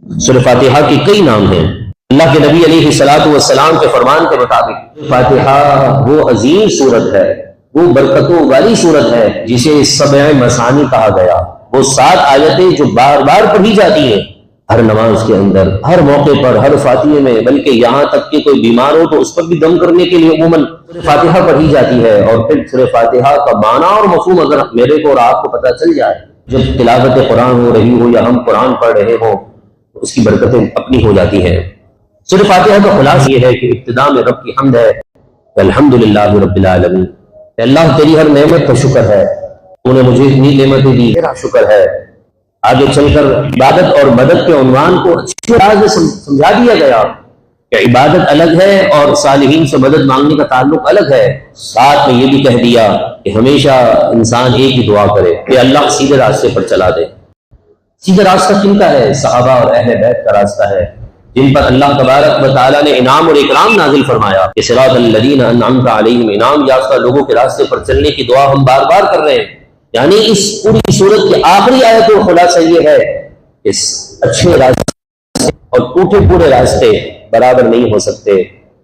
سورہ فاتحہ کے کئی نام ہیں۔ اللہ کے نبی علیہ الصلوۃ والسلام کے فرمان کے مطابق فاتحہ وہ عظیم سورت ہے، وہ برکتوں والی سورت ہے جسے سبع مثانی کہا گیا۔ وہ 7 آیتیں جو بار بار پڑھی جاتی ہیں ہر نماز کے اندر، ہر موقع پر، ہر فاتحے میں، بلکہ یہاں تک کہ کوئی بیمار ہو تو اس پر بھی دم کرنے کے لیے عموماً سورہ فاتحہ پڑھی جاتی ہے۔ اور پھر سورہ فاتحہ کا معنی اور مفہوم اگر میرے کو اور آپ کو پتہ چل جائے، جب تلاوت قرآن ہو رہی ہو یا ہم قرآن پڑھ رہے ہوں، تو اس کی برکتیں اپنی ہو جاتی ہیں۔ سورہ فاتحہ کا خلاصہ یہ ہے کہ ابتدا میں رب کی حمد ہے، الحمدللہ رب العالمین، کہ اللہ تیری ہر نعمت کا شکر ہے، تو نے مجھے اتنی نعمتیں دی، تیرا شکر ہے۔ آگے چل کر عبادت اور مدد کے عنوان کو اچھی طرح سے سمجھا دیا گیا کہ عبادت الگ ہے اور صالحین سے مدد مانگنے کا تعلق الگ ہے۔ ساتھ میں یہ بھی کہہ دیا کہ ہمیشہ انسان ایک ہی دعا کرے کہ اللہ سیدھے راستے پر چلا دے۔ سیدھا راستہ کن کا ہے؟ صحابہ اور اہل بیت کا راستہ ہے، جن پر اللہ تبارک و تعالیٰ نے انعام اور اکرام نازل فرمایا کہ صراط الذین انعمت علیہم، انعام یافتہ لوگوں کے راستے پر چلنے کی دعا ہم بار بار کر رہے ہیں۔ یعنی اس پوری صورت کی آخری آیت کا خلاصہ یہ ہے کہ اچھے راستے اور ٹوٹے پورے راستے برابر نہیں ہو سکتے۔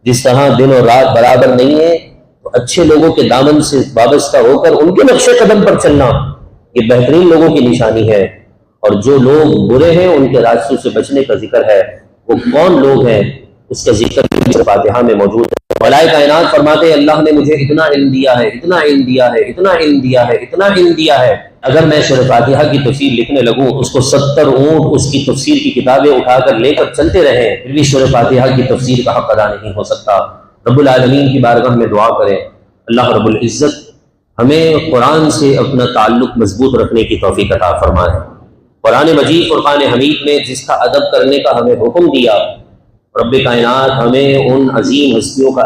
جس طرح دن اور رات برابر نہیں ہے، تو اچھے لوگوں کے دامن سے وابستہ ہو کر ان کے نقش قدم پر چلنا یہ بہترین لوگوں کی نشانی ہے، اور جو لوگ برے ہیں ان کے راستوں سے بچنے کا ذکر ہے۔ وہ کون لوگ ہیں اس کا ذکر فاتحہ میں موجود ہے۔ ملائکہ کائنات فرماتے ہیں اللہ نے مجھے اتنا علم دیا ہے، اتنا علم دیا ہے، اتنا علم دیا ہے، اتنا علم دیا ہے، اگر میں سورہ فاتحہ کی تفسیر لکھنے لگوں، اس کو 70 اونٹ اس کی تفسیر کی کتابیں اٹھا کر لے کر چلتے رہیں، پھر بھی سورہ فاتحہ کی تفسیر کا حق ادا نہیں ہو سکتا۔ رب العالمین کی بارگاہ میں دعا کریں اللہ رب العزت ہمیں قرآن سے اپنا تعلق مضبوط رکھنے کی توفیق عطا فرمائے۔ قرآن مجید فرقان حمید میں جس کا ادب کرنے کا ہمیں حکم دیا، رب کائنات ہمیں ان عظیم ہستیوں کا